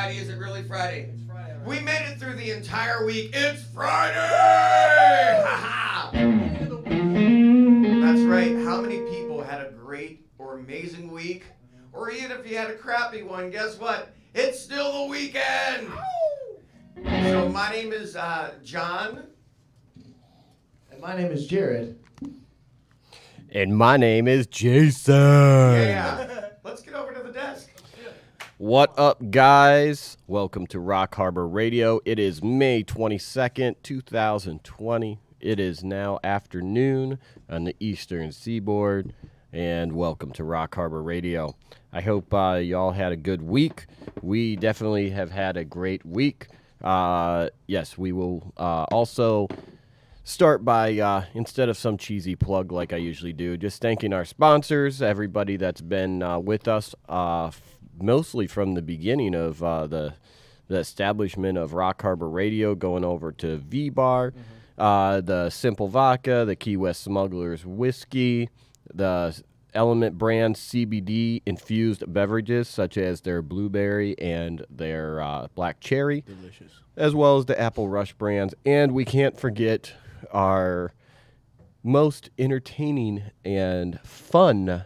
Friday? Is it really Friday? It's Friday. Right? We made it through the entire week. It's Friday! Ha ha! That's right. How many people had a great or amazing week? Or even if you had a crappy one, guess what? It's still the weekend! So my name is John. And my name is Jared. And my name is Jason. Yeah. Let's get over to the desk. What up, guys? Welcome to Rock Harbor Radio. It is May 22nd, 2020. It is now afternoon on the Eastern Seaboard. And welcome to Rock Harbor Radio. I hope y'all had a good week. We definitely have had a great week. Yes, we will also start by, instead of some cheesy plug like I usually do, just thanking our sponsors, everybody that's been with us, mostly from the beginning of the establishment of Rock Harbor Radio, going over to Vbar, the Simple Vodka, the Key West Smugglers Whiskey, the Element brand CBD infused beverages such as their blueberry and their black cherry. Delicious. As well as the Apple Rush brands. And we can't forget our most entertaining and fun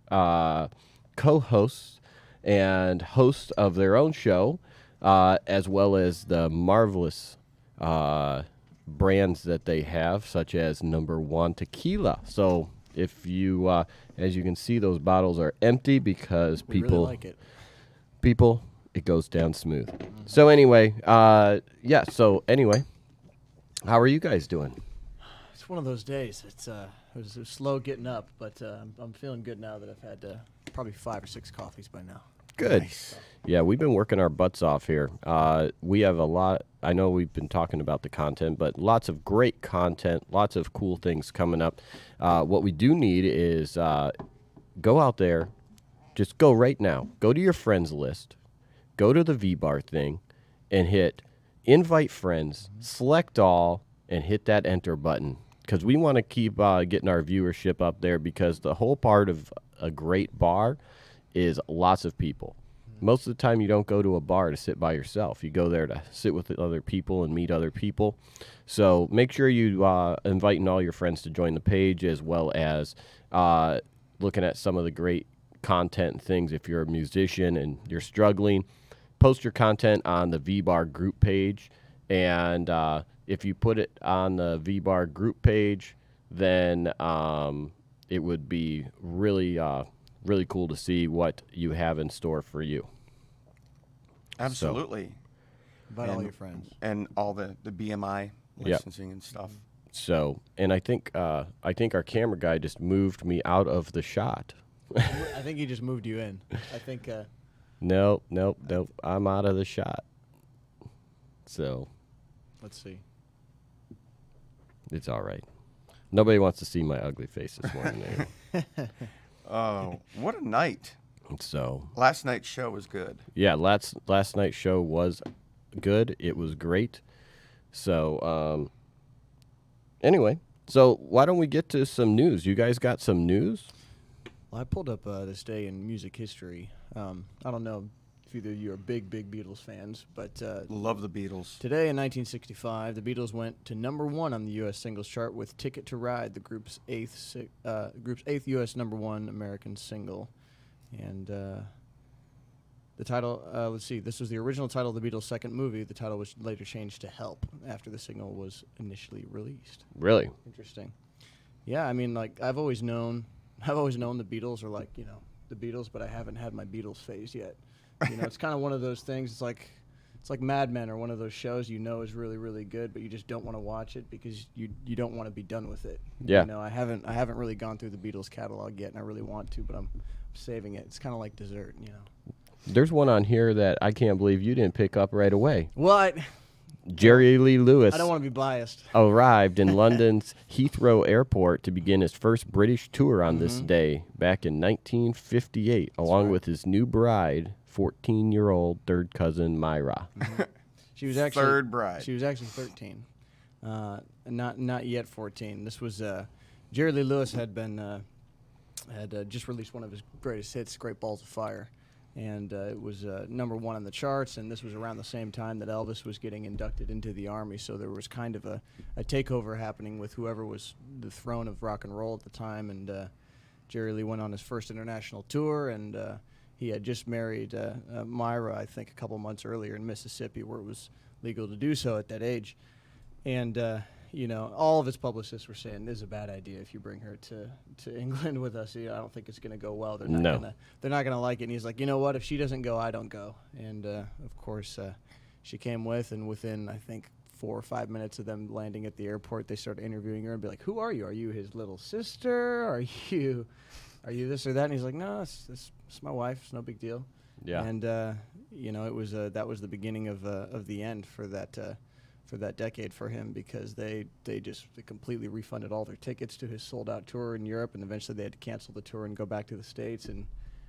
co-hosts and hosts of their own show, as well as the marvelous brands that they have, such as Number One Tequila. So if you, as you can see, those bottles are empty because people really like it. People, it goes down smooth. So anyway, So anyway, how are you guys doing? It's one of those days. It was slow getting up, but I'm feeling good now that I've had probably 5 or 6 coffees by now. Good. Nice. Yeah, we've been working our butts off here. We have a lot. I know we've been talking about the content, but lots of great content, lots of cool things coming up. What we do need is go out there. Just go right now. Go to your friends list. Go to the Vbar thing and hit invite friends, select all, and hit that enter button. Because we want to keep getting our viewership up there, because the whole part of a great bar is lots of people. Most of the time you don't go to a bar to sit by yourself. You go there to sit with other people and meet other people. So make sure you inviting all your friends to join the page, as well as looking at some of the great content and things. If you're a musician and you're struggling, post your content on the Vbar group page. And if you put it on the Vbar group page, then it would be really cool to see what you have in store for you. Absolutely. Invite all your friends. And all the BMI licensing and stuff. So, and I think our camera guy just moved me out of the shot. I think he just moved you in. I think. Nope. I'm out of the shot. So. Let's see. It's all right. Nobody wants to see my ugly face this morning. Oh, what a night. So. Last night's show was good. Yeah, last night's show was good. It was great. So, anyway, so why don't we get to some news? You guys got some news? Well, I pulled up this day in music history. I don't know if either of you are big Beatles fans, but Love the Beatles. today in 1965, the Beatles went to number 1 on the U.S. singles chart with "Ticket to Ride," the group's eighth U.S. number 1 American single. And the title, let's see, this was the original title of the Beatles' second movie. The title was later changed to "Help" after the single was initially released. Really? Interesting. Yeah, I mean, like, I've always known the Beatles are like, the Beatles, but I haven't had my Beatles phase yet. It's kind of one of those things. It's like Mad Men, or one of those shows is really, really good, but you just don't want to watch it because you don't want to be done with it. Yeah. I haven't really gone through the Beatles catalog yet, and I really want to, but I'm saving it. It's kind of like dessert, There's one on here that I can't believe you didn't pick up right away. What? Jerry Lee Lewis I don't want to be biased. arrived in London's Heathrow Airport to begin his first British tour on this day back in 1958, along with his new bride, 14-year-old third cousin Myra. She was actually Third bride. She was actually 13, not yet 14. This was Jerry Lee Lewis had just released one of his greatest hits, "Great Balls of Fire," and it was number 1 on the charts. And this was around the same time that Elvis was getting inducted into the Army, so there was kind of a takeover happening with whoever was the throne of rock and roll at the time. And Jerry Lee went on his first international tour, and he had just married Myra, I think, a couple months earlier in Mississippi, where it was legal to do so at that age. And all of his publicists were saying, this is a bad idea if you bring her to England with us. I don't think it's going to go well. They're not gonna like it. And he's like, you know what? If she doesn't go, I don't go. And of course, she came with, and within, I think, 4 or 5 minutes of them landing at the airport, they started interviewing her and be like, who are you? Are you his little sister? Are you this or that? And he's like, no, it's my wife. It's no big deal. Yeah. And it was that was the beginning of the end for that decade for him, because they completely refunded all their tickets to his sold out tour in Europe, and eventually they had to cancel the tour and go back to the States. And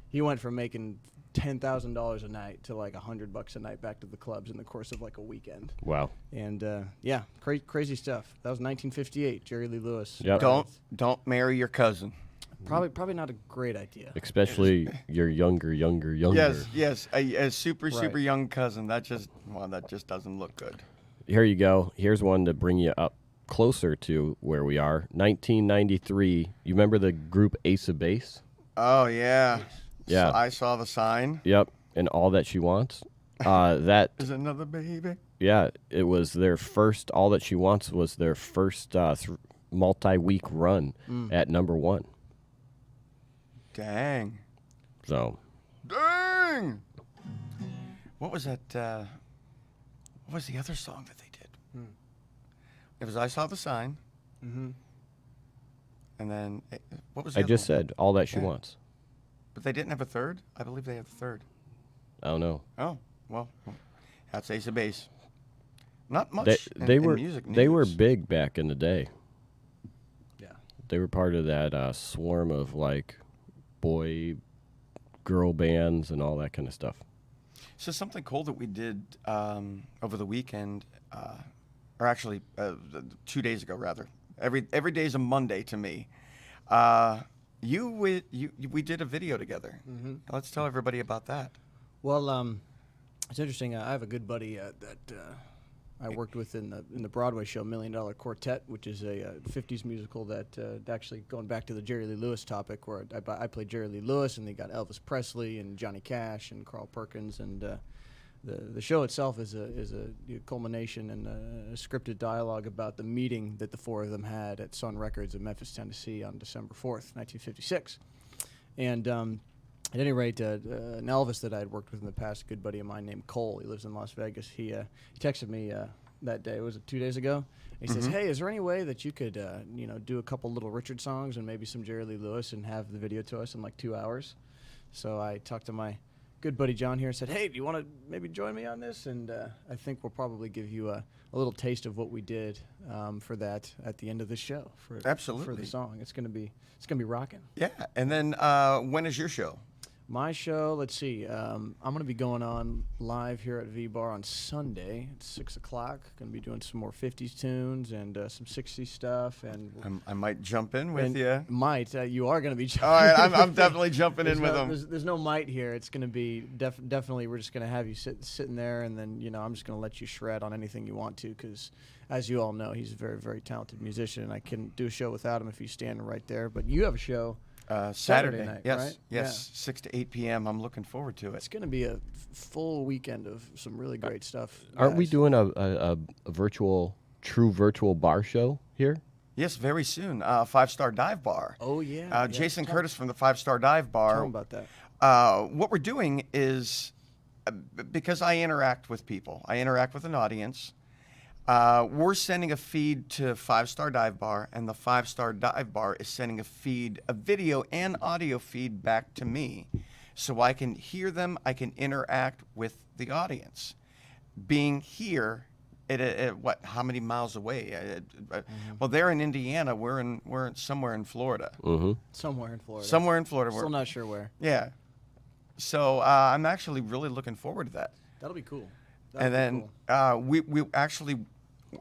he went from making $10,000 a night to like $100 a night back to the clubs in the course of like a weekend. Wow. And crazy stuff. That was 1958. Jerry Lee Lewis. Yep. Don't marry your cousin. Probably not a great idea. Especially your younger. Yes, a super Right. young cousin. That just doesn't look good. Here you go. Here's one to bring you up closer to where we are. 1993. You remember the group Ace of Base? Oh yeah. Yeah. So I saw the sign. Yep. And All That She Wants. That Is another baby. Yeah, it was their first. All That She Wants was their first multi-week run at number 1. Dang. So Dang. What was that? What was the other song that they did? It was I Saw the Sign. Mm-hmm. And then what was the I other just one? said All That She Yeah. Wants. But they didn't have a third? I believe they have a third. I don't know. Oh, well, that's Ace of Base. Not much They in were music they were news. big back in the day. Yeah. They were part of that swarm of like boy, girl bands and all that kind of stuff. So something cool that we did over the weekend, or actually 2 days ago, rather. Every day is a Monday to me. We did a video together. Mm-hmm. Let's tell everybody about that. Well, it's interesting. I have a good buddy that I worked with in the Broadway show $1 Million Quartet, which is a 50s musical that actually going back to the Jerry Lee Lewis topic, where I played Jerry Lee Lewis, and they got Elvis Presley and Johnny Cash and Carl Perkins, and the show itself is a culmination and a scripted dialogue about the meeting that the 4 of them had at Sun Records in Memphis, Tennessee on December 4th, 1956. And at any rate, an Elvis that I had worked with in the past, a good buddy of mine named Cole, he lives in Las Vegas, he texted me that day, was it 2 days ago? He says, hey, is there any way that you could do a couple Little Richard songs and maybe some Jerry Lee Lewis and have the video to us in like 2 hours? So I talked to my good buddy John here and said, hey, do you want to maybe join me on this? And I think we'll probably give you a little taste of what we did for that at the end of the show. Absolutely. For the song. It's gonna be rocking. Yeah, and then when is your show? My show, let's see. I'm going to be going on live here at Vbar on Sunday at 6 o'clock. Going to be doing some more 50s tunes and some 60s stuff. And I might jump in with you. You are going to be jumping. All right, I'm definitely jumping in with them. There's no might here. It's going to be definitely, we're just going to have you sitting there, and then, I'm just going to let you shred on anything you want to, because as you all know, he's a very, very talented musician, and I couldn't do a show without him if he's standing right there. But you have a show. Saturday night, yes, right? yes, 6 to 8 p.m. I'm looking forward to It's it. going to be a full weekend of some really great stuff. Aren't we guys. doing a true virtual bar show here? Yes, very soon. 5-Star Dive Bar. Oh yeah. Jason Curtis from the 5-Star Dive Bar. Tell 'em about that. What we're doing is because I interact with people, I interact with an audience. We're sending a feed to 5-Star Dive Bar, and the 5-Star Dive Bar is sending a video and audio feed back to me, so I can hear them. I can interact with the audience. Being here, how many miles away? Well, they're in Indiana. We're somewhere in Florida. Mm-hmm. Somewhere in Florida. Somewhere in Florida. Still not sure where. Yeah. So I'm actually really looking forward to that. That'll be cool. And then we actually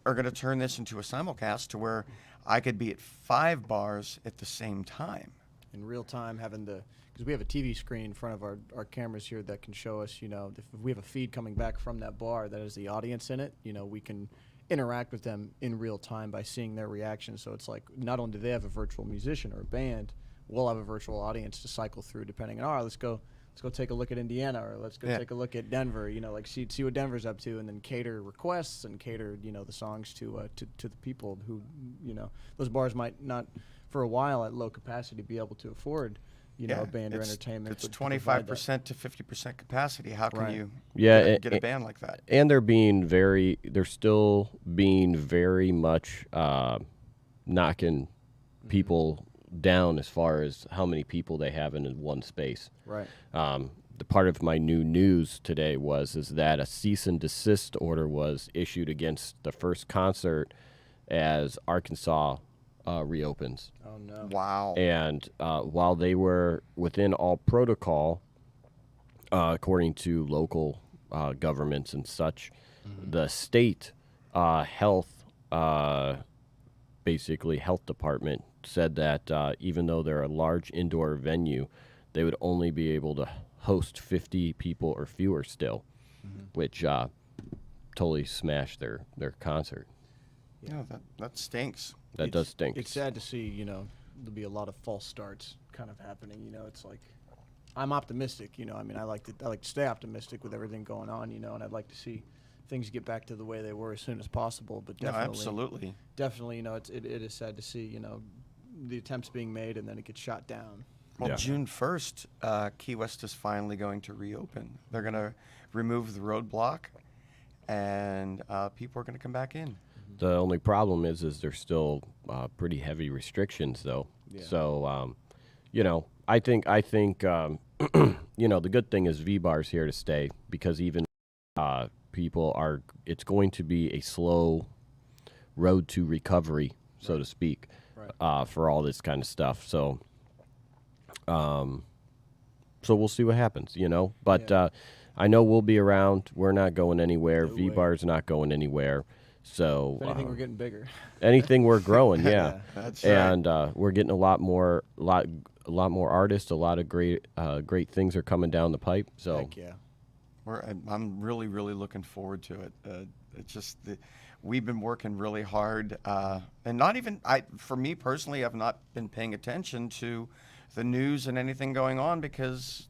are going to turn this into a simulcast to where I could be at 5 bars at the same time. In real time, having the because we have a TV screen in front of our cameras here that can show us, if we have a feed coming back from that bar that has the audience in it, we can interact with them in real time by seeing their reaction. So it's like not only do they have a virtual musician or a band, we'll have a virtual audience to cycle through depending on, all right, let's go take a look at Indiana, or let's go take a look at Denver, like see what Denver's up to, and then cater requests and cater, the songs to the people who, those bars might not for a while at low capacity be able to afford, a band or entertainment. It's 25% to 50% capacity. How can you get a band like that? And they're still being very much knocking people down as far as how many people they have in one space. Right. The part of my new news today is that a cease and desist order was issued against the first concert as Arkansas reopens. Oh no! Wow. And while they were within all protocol, according to local governments and such, the state health department said that even though they're a large indoor venue, they would only be able to host 50 people or fewer still, which totally smashed their concert. Yeah, that stinks. That does stink. It's sad to see, there'll be a lot of false starts kind of happening. It's like, I'm optimistic. I like to stay optimistic with everything going on. And I'd like to see things get back to the way they were as soon as possible. But definitely, it is sad to see, the attempts being made and then it gets shot down. Well, June 1st, Key West is finally going to reopen. They're going to remove the roadblock, and people are going to come back in. The only problem is there's still pretty heavy restrictions, though. Yeah. So, I think the good thing is Vbar's here to stay, because even it's going to be a slow road to recovery, so to speak, for all this kind of stuff. So, we'll see what happens, But I know we'll be around. We're not going anywhere. No Vbar's not going anywhere. So if anything, we're getting bigger. Anything, we're growing, yeah. That's and we're getting a lot more artists. A lot of great things are coming down the pipe. So Heck yeah. I'm really, really looking forward to it. It's just we've been working really hard, and not even for me personally, I've not been paying attention to the news and anything going on, because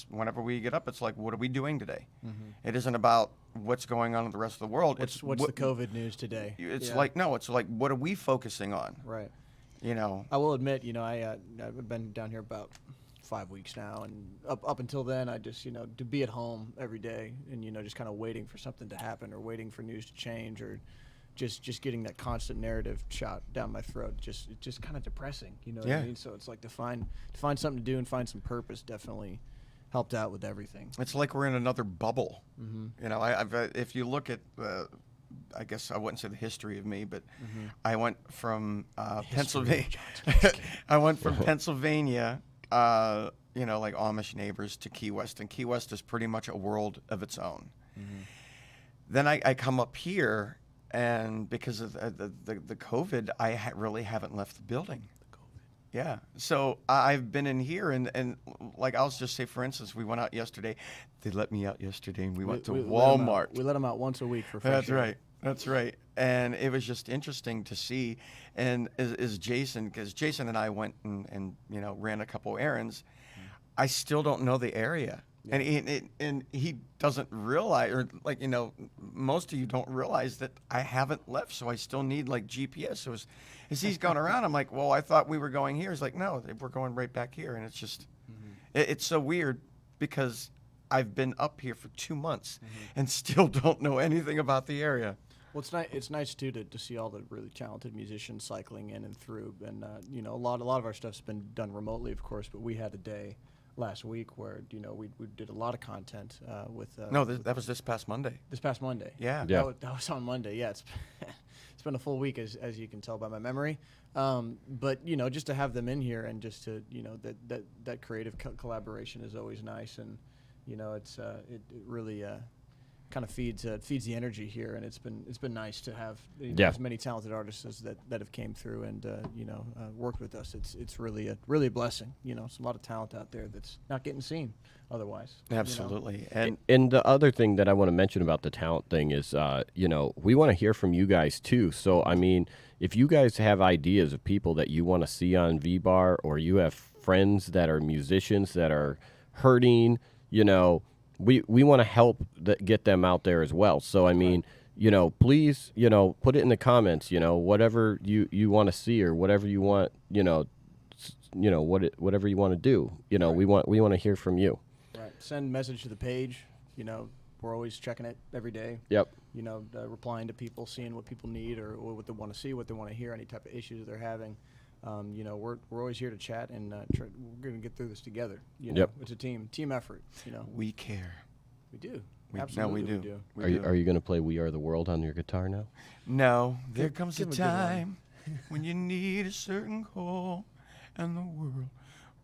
whenever we get up, it's like, what are we doing today? It isn't about what's going on in the rest of the world. What's the COVID news today? It's it's like, what are we focusing on? Right. I will admit, I've been down here about 5 weeks now, and up until then, I just, to be at home every day and, just kind of waiting for something to happen, or waiting for news to change, or just getting that constant narrative shot down my throat. It's just kind of depressing, what I mean? So it's like to find something to do and find some purpose definitely helped out with everything. It's like we're in another bubble. If you look at, I guess I wouldn't say the history of me, but I went from Pennsylvania. I went from Pennsylvania, like Amish neighbors, to Key West, and Key West is pretty much a world of its own. Then I come up here, and because of the COVID, I really haven't left the building. Yeah, so I've been in here, and like, I'll just say, for instance, we went out yesterday. They let me out yesterday, and we went to Walmart. We let them out once a week for fresh That's air. right. That's right. And it was just interesting to see. And as Jason, because Jason and I went and ran a couple errands, I still don't know the area. Yeah. And he doesn't realize, or most of you don't realize that I haven't left, so I still need like GPS. So as he's going around, I'm like, well, I thought we were going here. He's like, no, we're going right back here. And it's just, it's so weird, because I've been up here for 2 months and still don't know anything about the area. Well, it's nice too to see all the really talented musicians cycling in and through, and a lot of our stuff's been done remotely, of course, but we had a day last week where we did a lot of content with. That was this past Monday. This past Monday. Yeah. That was on Monday. Yeah, it's been a full week, as you can tell by my memory. But just to have them in here, and just to that creative collaboration is always nice, and it's it really kind of feeds the energy here, and it's been nice to have Yeah. as many talented artists that have came through and worked with us. It's really a blessing. It's a lot of talent out there that's not getting seen otherwise. Absolutely. And the other thing that I want to mention about the talent thing is, we want to hear from you guys too. So, I mean, if you guys have ideas of people that you want to see on Vbar, or you have friends that are musicians that are hurting, we want to help get them out there as well. So, I mean, please, put it in the comments, whatever you want to see or whatever you want, whatever you want to do, we want to hear from you. Right. Send message to the page. We're always checking it every day. Yep. Replying to people, seeing what people need or what they want to see, what they want to hear, any type of issues they're having. We're always here to chat, and we're going to get through this together. Yep. It's a team effort. we care. We do. No, Absolutely, we do. do. We Are do. you going to play "We Are the World" on your guitar now? No, there Give- comes give a 'em a good one. time when you need a certain call, and the world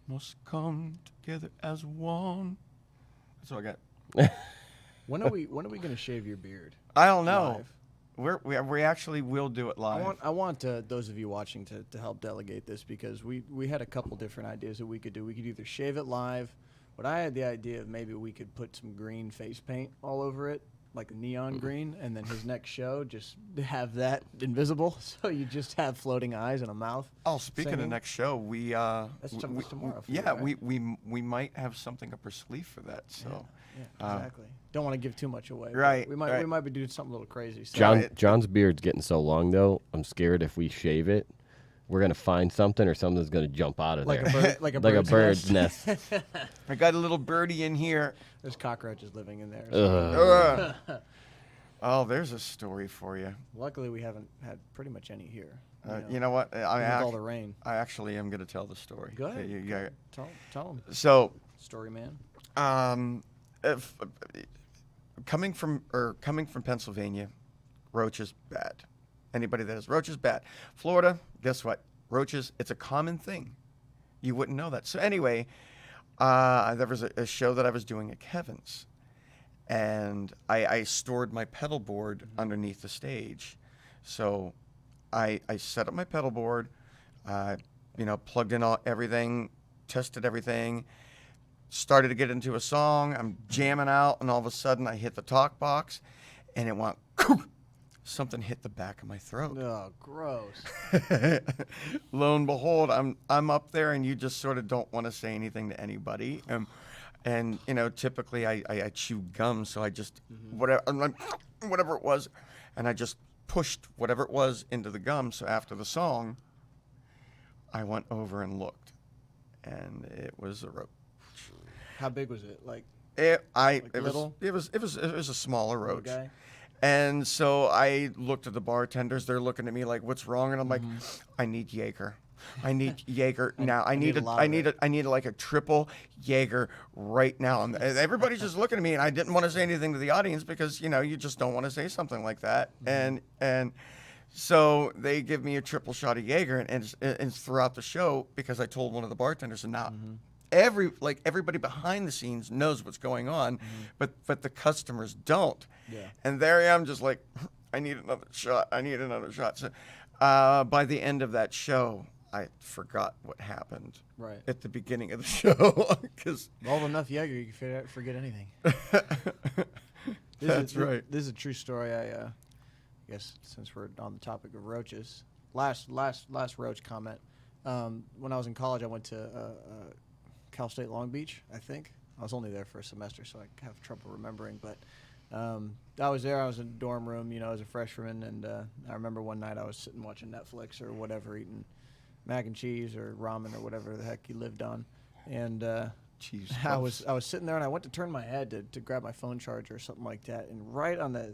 must come together as one. That's all I got. When are we going to shave your beard? I don't know. Live? We actually will do it I live. want those of you watching to help delegate this, because we had a couple different ideas that we could do. We could either shave it live, but I had the idea of maybe we could put some green face paint all over it, like a neon green, and then his next show just have that invisible, so you just have floating eyes and a mouth. Oh, speaking of singing. next show, we That's we- tomorrow for you, yeah, right? we might have something up our sleeve for that. So Yeah, exactly. Don't want to give too much away. but Right, We right. might be doing something a little crazy. So John's beard's getting so long though. I'm scared if we shave it, we're gonna find something or something's gonna jump out of like there, a bird, like a like a bird's bird's nest. I got a little birdie in here. There's cockroaches living in there. Ugh. Oh, there's a story for you. Luckily, we haven't had pretty much any here. You know what? with all the rain. I actually am going to tell the story. Go ahead. Yeah. Tell them, So, story man. if, coming from Pennsylvania, roaches bad. Anybody that has roaches bad. Florida, guess what? Roaches, it's a common thing. You wouldn't know that. So anyway, there was a show that I was doing at Kevin's, and I stored my pedal board underneath the stage. So I set up my pedal board, plugged in everything, tested everything, started to get into a song. I'm jamming out, and all of a sudden I hit the talk box, and it went, something hit the back of my throat. Oh, gross. Lo and behold, I'm up there, and you just sort of don't want to say anything to anybody. And typically I chew gum, so I just whatever it was, and I just pushed whatever it was into the gum. So after the song, I went over and looked, and it was a roach. How big was it? Like It little? was a smaller little roach. guy? And so I looked at the bartenders. They're looking at me like, "What's wrong?" And I'm like, Mm-hmm. "I need Jaeger. I need Jaeger now. I need need a lot of it." I need like a triple Jaeger right now." And everybody's just looking at me, and I didn't want to say anything to the audience because you just don't want to say something like that. Mm-hmm. And so they give me a triple shot of Jaeger, and it's throughout the show because I told one of the bartenders, and now. Mm-hmm. Everybody behind the scenes knows what's going on, but the customers don't. Yeah. And there I am, just like, I need another shot. I need another shot. So, by the end of that show, I forgot what happened Right. at the beginning of the show because Well, enough Jaeger, you can forget anything. That's right. This is a true story. I guess since we're on the topic of roaches, last roach comment. When I was in college, I went to Cal State Long Beach. I think I was only there for a semester, so I have trouble remembering. But I was there. I was in a dorm room, as a freshman, and I remember one night I was sitting watching Netflix or whatever, eating mac and cheese or ramen or whatever the heck he lived on, and. Jeez, I was sitting there and I went to turn my head to grab my phone charger or something like that, and right on the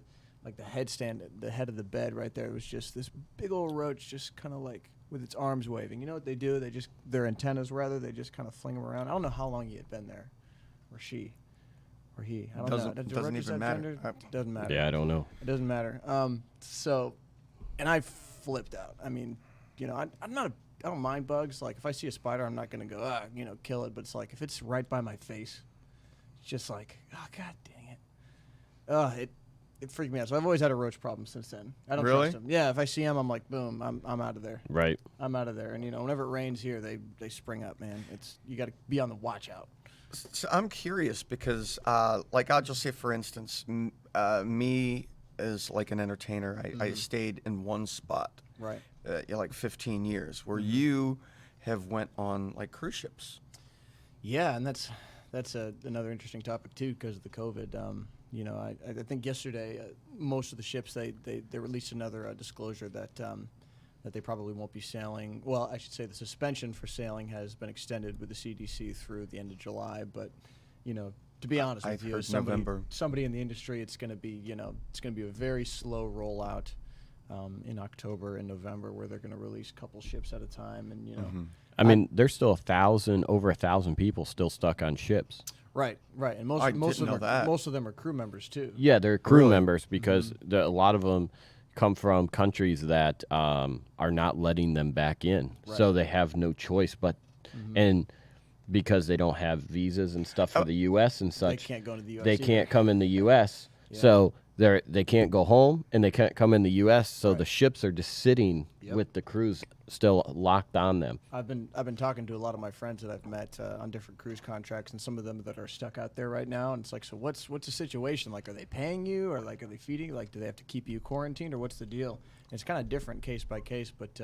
headstand, the head of the bed right there, was just this big old roach, just kind of like with its arms waving. You know what they do? Their antennas rather, they just kind of fling them around. I don't know how long he had been there, or she, or he. I don't know. Do Doesn't roaches even have matter. gender? Doesn't matter. Yeah, I don't know. It doesn't matter. So, and I flipped out. I mean, I don't mind bugs. Like, if I see a spider, I'm not going to go, kill it. But it's like, if it's right by my face, it's just like, oh, God dang it. It freaked me out. So I've always had a roach problem since then. I don't Really? trust them. Yeah, if I see them, I'm like, boom, I'm out of there. Right. I'm out of there. And whenever it rains here, they spring up, man. You got to be on the watch out. So I'm curious because, like, I'll just say, for instance, me as like an entertainer, I stayed in one spot, Right. Like 15 years, where you have went on like cruise ships. Yeah, and that's another interesting topic too because of the COVID. I think yesterday most of the ships they released another disclosure that they probably won't be sailing. Well, I should say the suspension for sailing has been extended with the CDC through the end of July. But to be honest I've with you, heard November. somebody in the industry, it's going to be a very slow rollout in October and November where they're going to release a couple ships at a time, and I mean, there's still over 1,000 people still stuck on ships. Right, and I most didn't know that. most of them are crew members too. Yeah, they're crew Really? members because a lot of them come from countries that are not letting them back in, so they have no choice but, and because they don't have visas and stuff for the U.S. and They such, can't go into the U.S. they either. can't come in the U.S. Yeah. So they can't go home and they can't come in the U.S. So the ships are just sitting with the crews still locked on them. I've been talking to a lot of my friends that I've met on different cruise contracts, and some of them that are stuck out there right now. And it's like, so what's the situation? Like, are they paying you, or like, are they feeding? Like, do they have to keep you quarantined, or what's the deal? And it's kind of different case by case, but.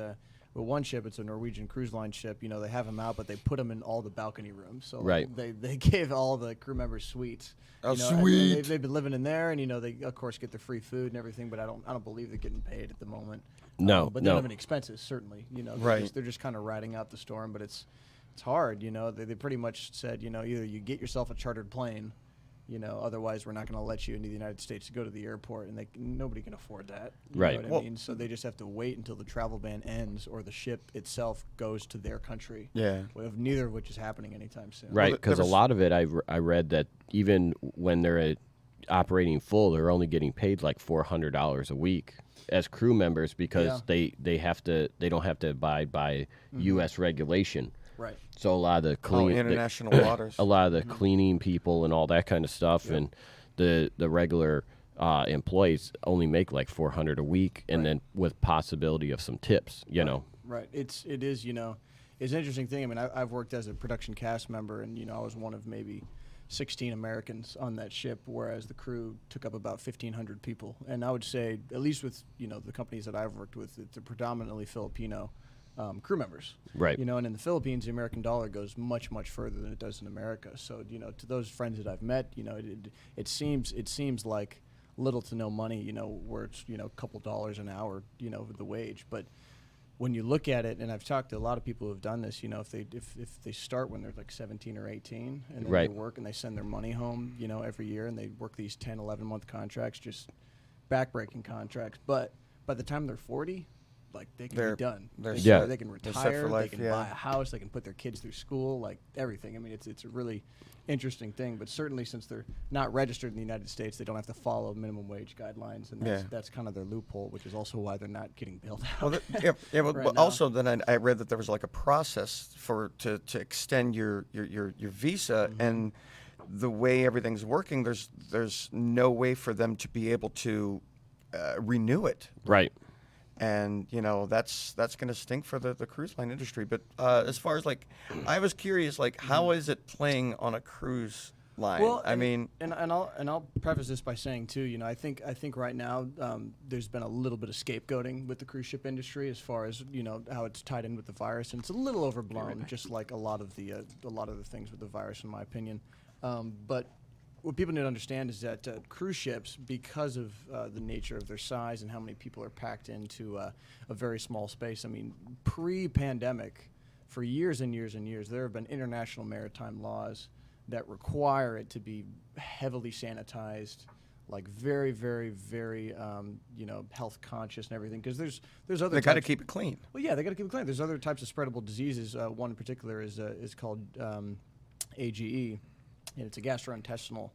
With one ship, it's a Norwegian cruise line ship. They have them out, but they put them in all the balcony rooms. So they gave all the crew members suites. Oh, and sweet! They've been living in there, and they of course get the free food and everything. But I don't believe they're getting paid at the moment. No, but they don't have any expenses certainly. Right. They're just kind of riding out the storm. But it's hard. They pretty much said either you get yourself a chartered plane. Otherwise we're not going to let you into the United States to go to the airport, and nobody can afford that. You Right. know what I mean? So they just have to wait until the travel ban ends or the ship itself goes to their country. Yeah. Neither of which is happening anytime soon. Right, there because a was- lot of it, I read that even when they're operating full, they're only getting paid like $400 a week as crew members because they don't have to abide by U.S. regulation. Right. So a lot of the International waters. a lot of the cleaning people and all that kind of stuff, and the regular employees only make like $400 a week, and then with possibility of some tips. Right. It is. It's an interesting thing. I mean, I've worked as a production cast member, and I was one of maybe 16 Americans on that ship, whereas the crew took up about 1,500 people. And I would say, at least with the companies that I've worked with, it's predominantly Filipino crew members. Right. And in the Philippines, the American dollar goes much, much further than it does in America. So, to those friends that I've met, it seems like little to no money, where it's, a couple dollars an hour, the wage. But when you look at it, and I've talked to a lot of people who have done this, if they start when they're like 17 or 18 and then they work and they send their money home, every year, and they work these 10, 11-month contracts, just backbreaking contracts. But by the time they're 40, like, they can be done. They can retire, for life, they can buy a house, they can put their kids through school, like everything. I mean, it's a really interesting thing. But certainly, since they're not registered in the United States, they don't have to follow minimum wage guidelines, and that's kind of their loophole, which is also why they're not getting bailed out. Well, but right also then I read that there was like a process to extend your visa, and the way everything's working, there's no way for them to be able to renew it. Right. And that's going to stink for the cruise line industry. But as far as like, I was curious, like, how is it playing on a cruise line? Well, I mean, and I'll preface this by saying too, I think right now there's been a little bit of scapegoating with the cruise ship industry as far as how it's tied in with the virus, and it's a little overblown, just like a lot of the things with the virus, in my opinion. But what people need to understand is that cruise ships, because of the nature of their size and how many people are packed into a very small space, I mean, pre-pandemic, for years and years and years, there have been international maritime laws that require it to be heavily sanitized, like very, very, very, health conscious and everything. Because there's other. they got to keep it clean. Well, yeah, they got to keep it clean. There's other types of spreadable diseases. One in particular is called AGE. And it's a gastrointestinal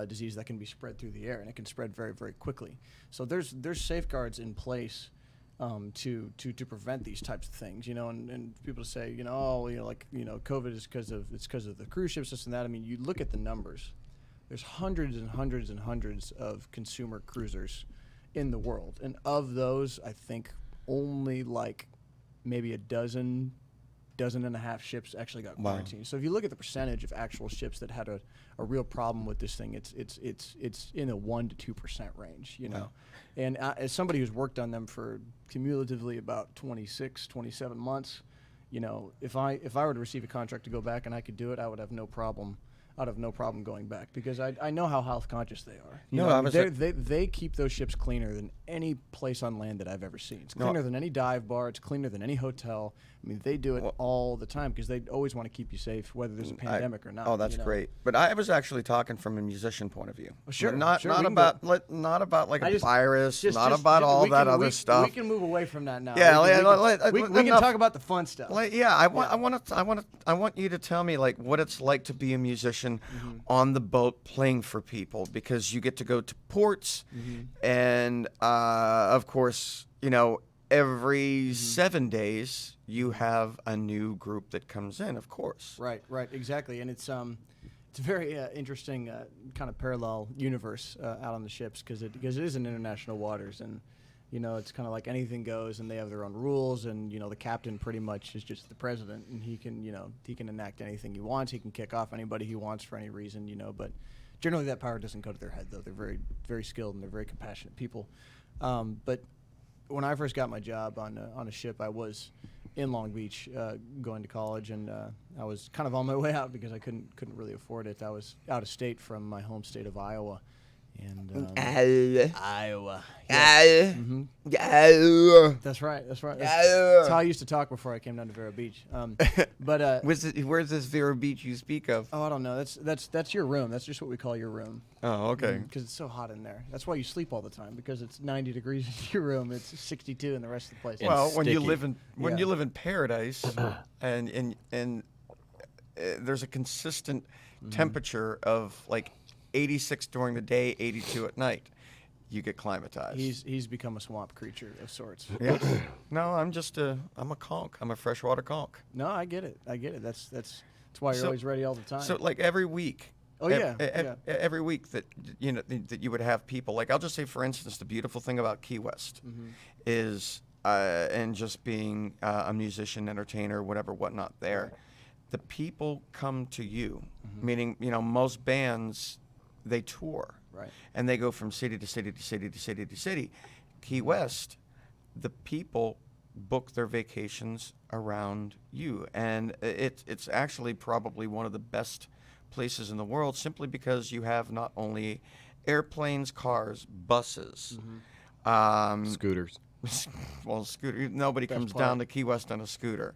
disease that can be spread through the air, and it can spread very, very quickly. So there's safeguards in place to prevent these types of things, and people say, COVID is because of the cruise ships, this and that. I mean, you look at the numbers. there's hundreds and hundreds and hundreds of consumer cruisers in the world, and of those, I think only like maybe a dozen and a half ships actually got Wow. quarantined. So if you look at the percentage of actual ships that had a real problem with this thing, it's in a 1% to 2% range, you know. And as somebody who's worked on them for cumulatively about 26, 27 months, you know, if I were to receive a contract to go back and I could do it, I would have no problem. I'd have no problem going back because I know how health conscious they are. You No, know, I was they keep those ships cleaner than any place on land that I've ever seen. It's No. cleaner than any dive bar. It's cleaner than any hotel. I mean, they do it Well- all the time because they always want to keep you safe, whether there's a pandemic or not. Oh, that's you know? great. But I was actually talking from a musician point of view. Oh, sure, Not sure, we can about not about like I a just- virus, Just- not just- about all we that can- other we- stuff. We can move away from that now. Yeah, we can enough. talk about the fun stuff. Like, yeah, I want you to tell me like what it's like to be a musician on the boat playing for people, because you get to go to ports, and of course, you know, every 7 days you have a new group that comes in, of course. Right, exactly, and it's a very interesting kind of parallel universe out on the ships because it is in international waters, and you know it's kind of like anything goes, and they have their own rules, and you know the captain pretty much is just the president, and he can enact anything he wants, he can kick off anybody he wants for any reason, you know, but generally that power doesn't go to their head though. They're very very skilled and they're very compassionate people, but when I first got my job on a ship, I was in Long Beach going to college, and I was kind of on my way out because I couldn't really afford it. I was out of state from my home state of Iowa, and Iowa. Yes. That's right. That's how I used to talk before I came down to Vero Beach. But Where's this Vero Beach you speak of? oh, I don't know. That's your room. That's just what we call your room. Oh, okay. Because it's so hot in there. That's why you sleep all the time, because it's 90 degrees in your room. It's 62 in the rest of the place. And Well, when you sticky. live in Yeah. paradise, and there's a consistent temperature of like 86 during the day, 82 at night, you get climatized. He's become a swamp creature of sorts. Yes. No, I'm a conch. I'm a freshwater conch. No, I get it. That's why you're So- always ready all the time. So like every week. Oh, yeah, yeah. Every week that you know that you would have people, like I'll just say for instance, the beautiful thing about Key West is and just being a musician, entertainer, whatnot there, the people come to you, meaning, you know, most bands, they tour, Right. and they go from city to city to city to city to city. Key West, the people book their vacations around you, and it's actually probably one of the best places in the world, simply because you have not only airplanes, cars, buses, Scooters. well, scooter. Nobody Best comes part. down to Key West on a scooter.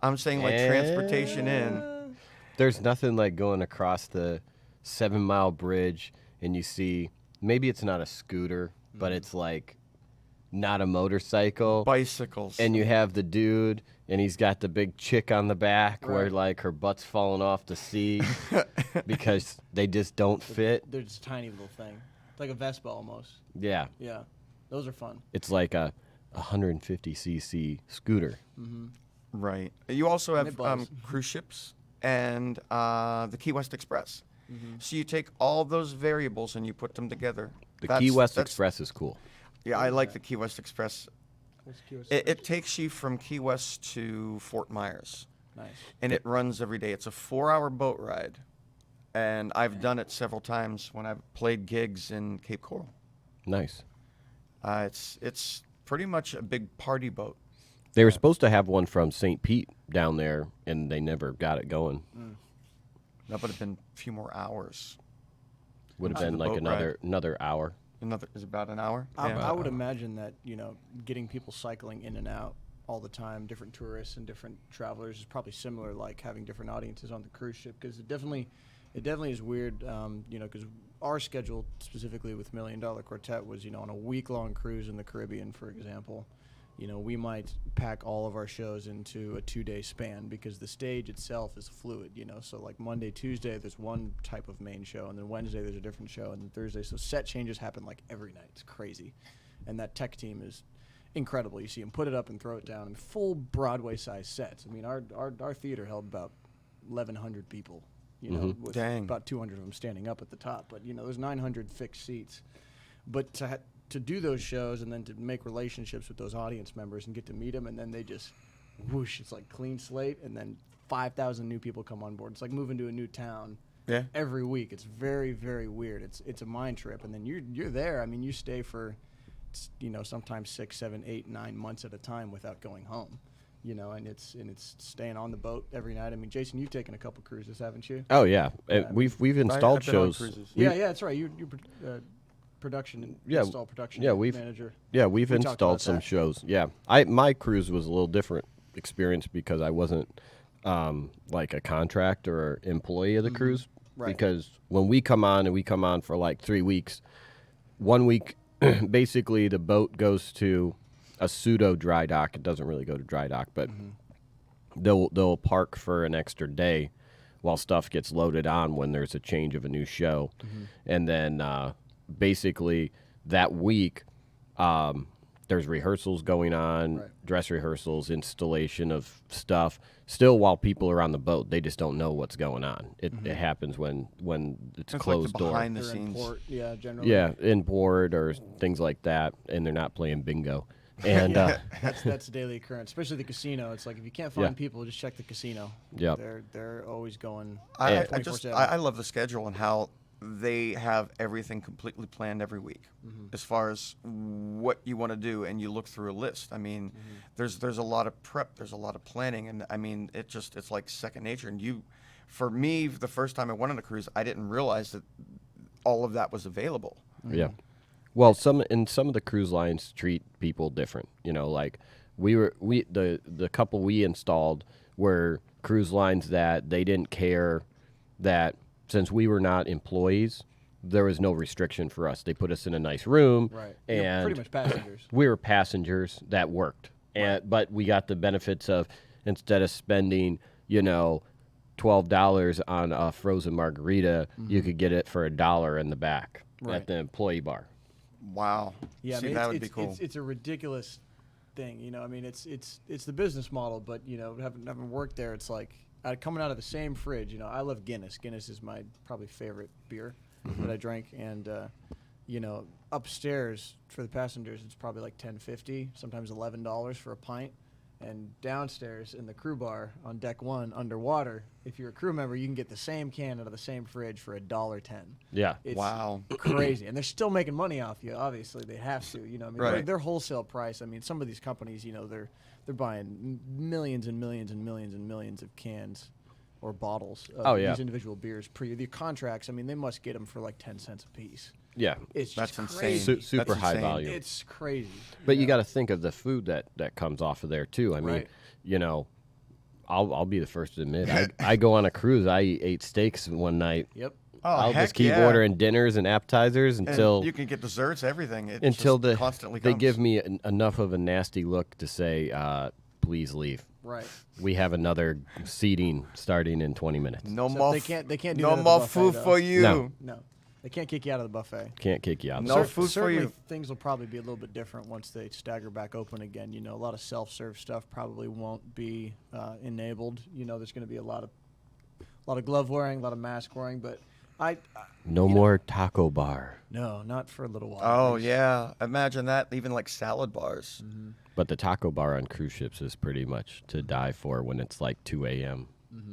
I'm saying like transportation in. There's nothing like going across the 7 Mile Bridge and you see, maybe it's not a scooter, but it's like not a motorcycle. Bicycles. And you have the dude, and he's got the big chick on the back where Right. like her butt's falling off the seat because they just don't fit. They're just a tiny little thing. It's like a Vespa almost. Yeah, Yeah. Those are fun. it's like a 150cc scooter. Right. You also And have it buzz. cruise ships and the Key West Express. So you take all those variables and you put them together. The Key West Express is cool. Yeah, I like the Key West Express. What's QS? It takes you from Key West to Fort Myers, Nice. and it runs every day. It's a 4-hour boat ride, and I've done it several times when I've played gigs in Cape Coral. Nice. It's pretty much a big party boat. They were supposed to have one from St. Pete down there, and they never got it going. That would have been a few more hours. Would have To been the like boat another hour. Another is about an hour. I would imagine that, you know, getting people cycling in and out all the time, different tourists and different travelers, is probably similar, like having different audiences on the cruise ship, because it definitely is weird, you know, because our schedule specifically with $1 Million Quartet was, you know, on a week-long cruise in the Caribbean, for example. You know, we might pack all of our shows into a 2-day span because the stage itself is fluid, you know. So like Monday, Tuesday, there's one type of main show, and then Wednesday there's a different show, and then Thursday. So set changes happen like every night. It's crazy. And that tech team is incredible. You see them put it up and throw it down in full Broadway-sized sets. I mean, our theater held about 1,100 people, you know, with Dang. about 200 of them standing up at the top. But, you know, there's 900 fixed seats. But to do those shows and then to make relationships with those audience members and get to meet them, and then they just whoosh, it's like clean slate, and then 5,000 new people come on board. It's like moving to a new town every week. It's very, very weird. It's a mind trip. And then you're there. I mean, you stay for, you know, sometimes 6, 7, 8, 9 months at a time without going home. You know, and it's staying on the boat every night. I mean, Jason, you've taken a couple cruises, haven't you? Oh yeah, we've installed I've been on shows. cruises. Yeah, that's right. You production and install production manager. Yeah, we've We talked installed about some that. shows. Yeah, my cruise was a little different experience because I wasn't like a contractor or employee of the cruise. Right. Because when we come on for like 3 weeks, 1 week basically the boat goes to a pseudo dry dock. It doesn't really go to dry dock, but they'll park for an extra day while stuff gets loaded on when there's a change of a new show, and then basically that week there's rehearsals going on, dress rehearsals, installation of stuff. Still, while people are on the boat, they just don't know what's going on. It happens when it's It's closed like the door. behind the They're in scenes. port, yeah, generally. Yeah, in port or things like that, and they're not playing bingo. And That's a daily occurrence, especially the casino. It's like if you can't find people, just check the casino. Yep. They're always going. I 24/7. love the schedule and how they have everything completely planned every week as far as what you want to do, and you look through a list. I mean, there's a lot of prep, there's a lot of planning, and I mean it's like second nature. And for me, the first time I went on a cruise, I didn't realize that all of that was available. yeah. Well, some of the cruise lines treat people different. You know, like the couple we installed were cruise lines that they didn't care that since we were not employees, there was no restriction for us. They put us in a nice room, Right. You're and pretty much passengers. we were passengers that worked, but we got the benefits of instead of spending, you know, $12 on a frozen margarita, you could get it for $1 in the back at the employee bar. Wow. Yeah, See, I mean, that would be cool. It's a ridiculous thing, you know. I mean, it's the business model, but you know, having worked there, it's like coming out of the same fridge. You know, I love Guinness. Guinness is my probably favorite beer that I drink, and you know, upstairs for the passengers, it's probably like $10.50, sometimes $11 for a pint. And downstairs in the crew bar on deck 1 underwater, if you're a crew member, you can get the same can out of the same fridge for $1.10. Yeah. It's Wow. crazy. And they're still making money off you, obviously. They have to, you know. I mean, Right. their wholesale price, I mean, some of these companies, you know, they're buying millions and millions and millions and millions of cans or bottles of these individual beers. The contracts, I mean, they must get them for like 10 cents a piece. Yeah. It's That's just insane. crazy. Super That's high insane. volume. It's crazy. But you got to think of the food that comes off of there too. I mean, Right. you know, I'll be the first to admit I go on a cruise. I ate steaks one night. Yep. Oh, I'll heck just keep yeah. ordering dinners and appetizers And until you can get desserts, everything. It until just constantly they comes. give me enough of a nasty look to say, please leave. Right. We have another seating starting in 20 minutes. No Except more. they can't do no that at the more buffet, food though. for you. No. No. They can't kick you out of the buffet. Can't kick you out. No food for Certainly you. things will probably be a little bit different once they stagger back open again. You know, a lot of self-serve stuff probably won't be enabled. You know, there's going to be a lot of glove wearing, a lot of mask wearing, but No more taco bar. no, not for a little while. Oh at least. yeah, imagine that. Even like salad bars. But the taco bar on cruise ships is pretty much to die for when it's like 2 a.m.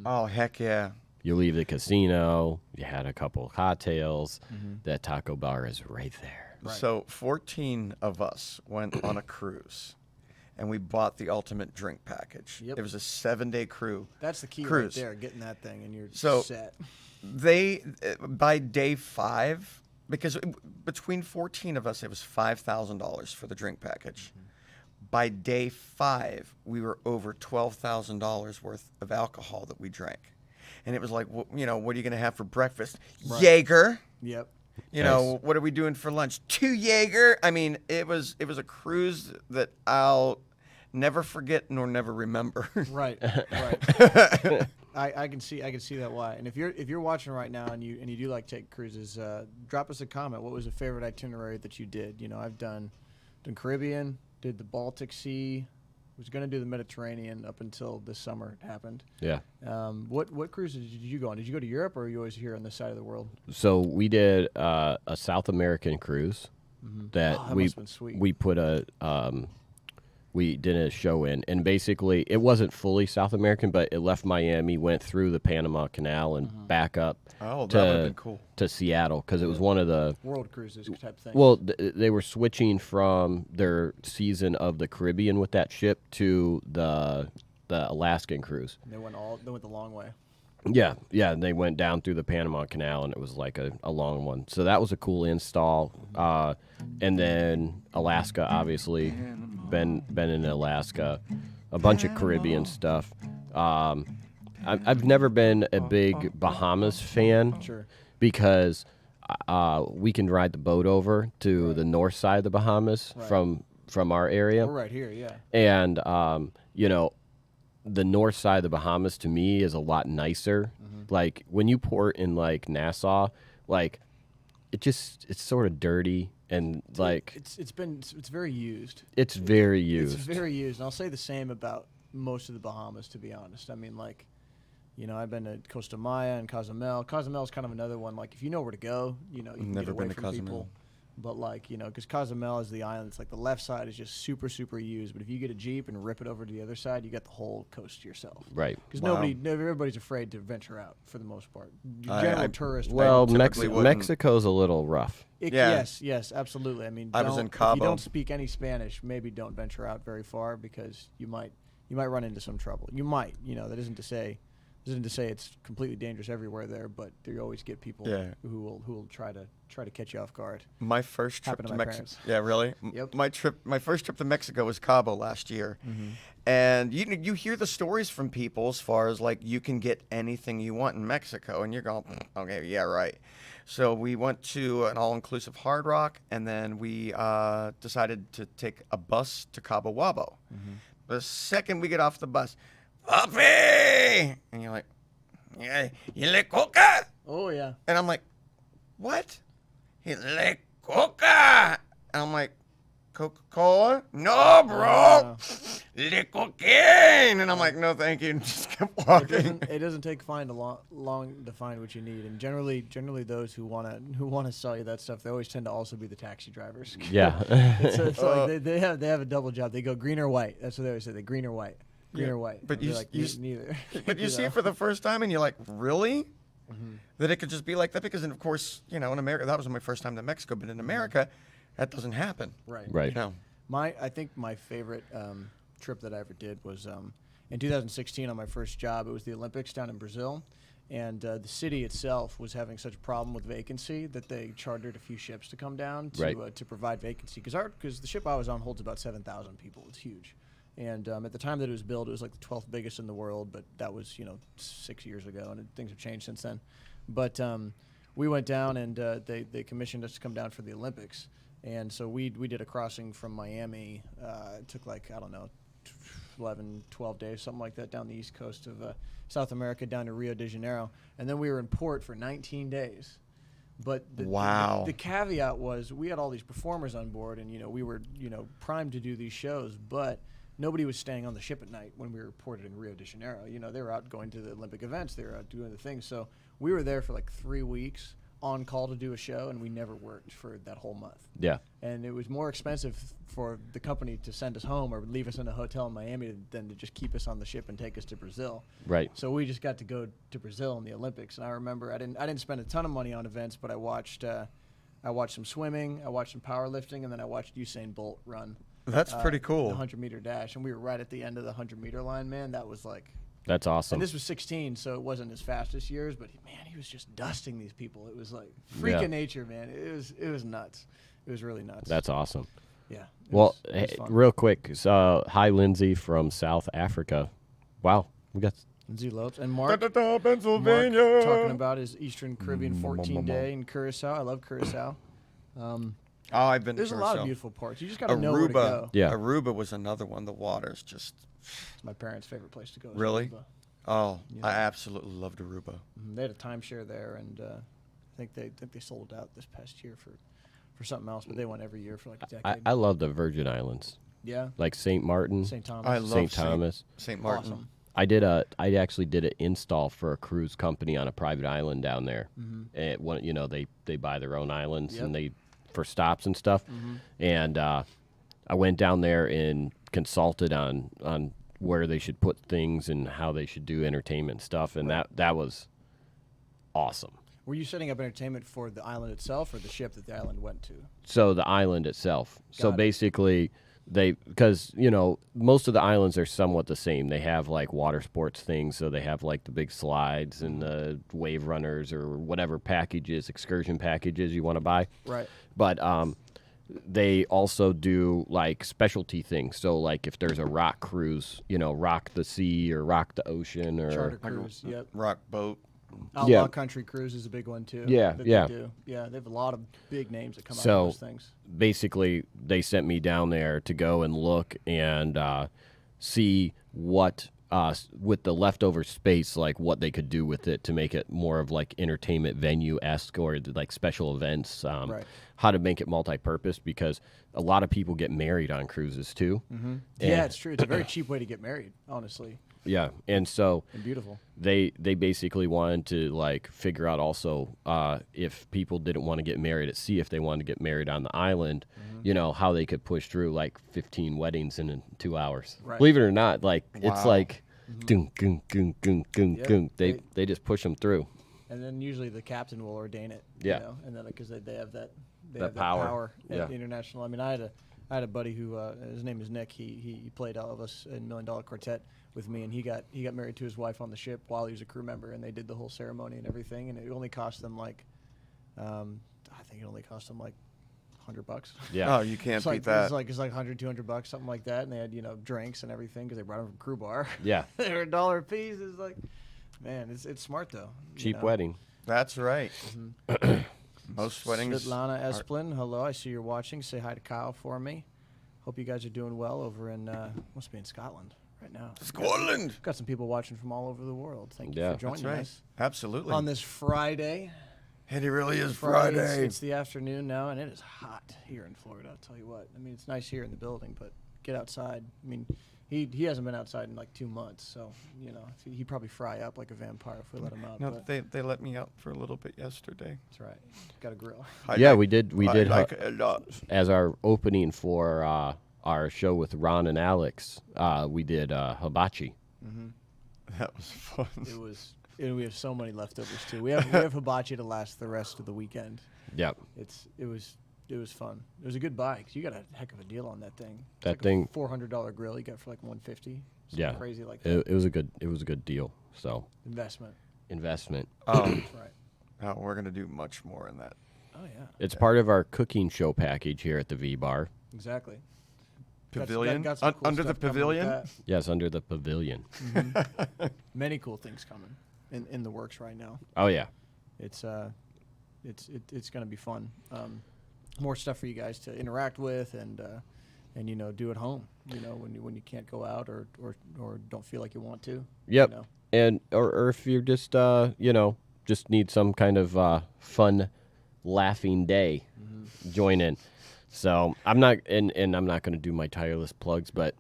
Oh heck yeah. You leave the casino, you had a couple cocktails, that taco bar is right there. Right. So 14 of us went on a cruise, and we bought the ultimate drink package. Yep. It was a 7-day cruise. That's the key Cruise. right there, getting that thing, and you're So- set. They by day 5, because between 14 of us, it was $5,000 for the drink package. By day 5, we were over $12,000 worth of alcohol that we drank, and it was like, you know, what are you going to have for breakfast? Right. Jaeger. Yep. You know, what are we doing for lunch? 2 Jaeger. I mean, it was a cruise that I'll never forget nor never remember. Right. Right. I can see that why. And if you're watching right now and you do like take cruises, drop us a comment. What was a favorite itinerary that you did? You know, I've done Caribbean, did the Baltic Sea, Was going to do the Mediterranean up until this summer it happened. Yeah. What cruises did you go on? Did you go to Europe, or are you always here on this side of the world? So we did a South American cruise that Oh, that we must've been sweet. we put a we did a show in, and basically it wasn't fully South American, but it left Miami, went through the Panama Canal, and back up Oh, that would've been cool. to Seattle, because it was one of the World cruises type thing. well, they were switching from their season of the Caribbean with that ship to the Alaskan cruise. They went the long way. Yeah, and they went down through the Panama Canal, and it was like a long one. So that was a cool install. And then Alaska, obviously, been in Alaska, a bunch of Caribbean stuff. I've never been a big Bahamas fan, Sure. because we can ride the boat over to the north side of the Bahamas from our area. We're right here, yeah. And the north side of the Bahamas to me is a lot nicer. Like when you port in like Nassau, like it's sort of dirty, and like It's very used. it's very used. It's very used, and I'll say the same about most of the Bahamas, to be honest. I mean, like, I've been to Costa Maya and Cozumel. Cozumel's kind of another one. Like, if you know where to go, you can Never get away been to from Cozumel. people. But like, because Cozumel is the island. It's like the left side is just super, super used. But if you get a Jeep and rip it over to the other side, you got the whole coast to yourself. Right. Because Wow. everybody's afraid to venture out for the most part. I- General I- tourist. Well, typically wouldn't. Mexico's a little rough. Yeah. Yes, absolutely. I mean, I was in if you Cabo. don't speak any Spanish, maybe don't venture out very far, because you might run into some trouble. You might, that isn't to say it's completely dangerous everywhere there, but you always get people Yeah. who will try to catch you off guard. My first trip Happened to to my Mexico. parents. Yeah, really? Yep. My first trip to Mexico was Cabo last year. And you hear the stories from people as far as like you can get anything you want in Mexico, and you're going, okay, yeah, right. So we went to an all-inclusive Hard Rock, and then we decided to take a bus to Cabo Wabo. The second we get off the bus, Papi! And you're like, yeah, you like coca? Oh yeah. And I'm like, what? He's like, Coca. And I'm like, Coca-Cola? No, bro. Lick cocaine. And I'm like, no, thank you. And just kept walking. It doesn't take long to find what you need, and generally those who wanna sell you that stuff, they always tend to also be the taxi drivers. Yeah. it's like they have a double job. They go green or white. That's what they always say. They green or white. Green Yeah, or white. but And you they're s- like, you s- neither. But you see it for the first time, and you're like, really? That it could just be like that? Because, of course, in America, that was my first time to Mexico, but in America, that doesn't happen. Right. Right. I think my favorite trip that I ever did was in 2016 on my first job. It was the Olympics down in Brazil, and the city itself was having such a problem with vacancy that they chartered a few ships to come down to provide vacancy. Because the ship I was on holds about 7,000 people. It's huge. And at the time that it was built, it was like the 12th biggest in the world, but that was 6 years ago, and things have changed since then. But we went down, and they commissioned us to come down for the Olympics. And so we did a crossing from Miami. It took 11, 12 days, something like that, down the east coast of South America, down to Rio de Janeiro. And then we were in port for 19 days. But Wow. the caveat was we had all these performers on board, and we were primed to do these shows, but nobody was staying on the ship at night when we were ported in Rio de Janeiro. They were out going to the Olympic events. They were out doing the things. So we were there for 3 weeks on call to do a show, and we never worked for that whole month. Yeah. And it was more expensive for the company to send us home or leave us in a hotel in Miami than to just keep us on the ship and take us to Brazil. Right. So we just got to go to Brazil in the Olympics. And I remember I didn't spend a ton of money on events, but I watched some swimming, I watched some powerlifting, and then I watched Usain Bolt run. That's pretty cool. The 100-meter dash, and we were right at the end of the 100-meter line. Man, that was That's awesome. and this was 16, so it wasn't as fast as yours, but man, he was just dusting these people. It was like freak of nature, man. It was nuts. It was really nuts. That's awesome. Yeah. Well, it was fun. real quick, so, hi, Lindsay from South Africa. Wow. We got Lindsay Lopes and Mark. Pennsylvania. Mark talking about his Eastern Caribbean 14-day in Curacao. I love Curacao. Oh, I've been to There's a lot of Curacao. beautiful parts. You just got to know where to go. Yeah. Aruba was another one. The water's just, It's my parents' favorite place to go. is Really? Aruba. oh, Yeah. I absolutely loved Aruba. They had a timeshare there, and I think they sold out this past year for something else, but they went every year for like a decade. I love the Virgin Islands. Yeah. like St. Martin, St. Thomas. I love St. Thomas. St. Martin. Awesome. I actually did an install for a cruise company on a private island down there. And they buy their own islands Yep. and they for stops and stuff. And I went down there and consulted on where they should put things and how they should do entertainment stuff, and that was awesome. Were you setting up entertainment for the island itself or the ship that the island went to? So the island itself. So Got it. basically, because most of the islands are somewhat the same. They have like water sports things, so they have like the big slides and the wave runners or whatever excursion packages you want to buy. Right. But they also do like specialty things. So like if there's a rock cruise, rock the sea or rock the ocean or Charter cruise. Yep. Rock boat. Outlaw Country Cruise is a big one too. Yeah, that yeah. They do. Yeah, they have a lot of big names that come out So of those things. basically, they sent me down there to go and look and see what, with the leftover space, like what they could do with it to make it more of like entertainment venue-esque or like special events. Right. How to make it multi-purpose, because a lot of people get married on cruises too. Yeah, it's true. It's a very cheap way to get married, honestly, Yeah, and so and beautiful. they basically wanted to like figure out also if people didn't want to get married at sea, if they wanted to get married on the island, how they could push through like 15 weddings in 2 hours. Right. Believe it or not, like it's Wow. like dun, gung, gung, gung, gung, Yep. gung. They just push them through. And then usually the captain will ordain it. Yeah. And then because they have that That power. at Yeah. the international. I mean, I had a buddy who his name is Nick. He played Elvis in $1 Million Quartet with me, and he got married to his wife on the ship while he was a crew member, and they did the whole ceremony and everything, and it only cost them like, I think it only cost them like $100. Yeah. Oh, you can't It's like, beat that. It's like $100, $200, something like that, and they had drinks and everything because they brought them from Crew Bar. Yeah. They were $1 a piece. It's like, man, it's smart though. Cheap wedding. That's right. Mm-hmm. Most weddings. Svetlana Esplin, hello. I see you're watching. Say hi to Kyle for me. Hope you guys are doing well over in must be in Scotland right now. Scotland. Got some people watching from all over the world. Thank you Yeah. for joining That's right. us Absolutely. on this Friday. It really is It's, Friday. it's the afternoon now, and it is hot here in Florida. I'll tell you what. I mean, it's nice here in the building, but get outside. I mean, he hasn't been outside in like 2 months, so he'd probably fry up like a vampire if we let him out. No, but they let me out for a little bit yesterday. that's right. Got a grill. I Yeah, like- we did I like it a lot. as our opening for our show with Ron and Alex. We did hibachi. That was fun. It was. And we have so many leftovers too. We have hibachi to last the rest of the weekend. Yep. It was fun. It was a good buy because you got a heck of a deal on that thing. It's That like thing- a $400 grill you got for like $150. Yeah. Crazy like that. It was a good deal. So Investment. investment. Oh, That's right. no, we're gonna do much more in that. Oh yeah. It's part of our cooking show package here at the Vbar. Exactly. Pavilion. Got some cool Under the stuff coming with pavilion. that. Yes, under the pavilion. Many cool things coming in the works right now. Oh yeah. It's going to be fun. More stuff for you guys to interact with and do at home. When you can't go out or don't feel like you want to. Yep. You know. And or if you're just just need some kind of fun, laughing day, join in. So I'm not and I'm not going to do my tireless plugs, but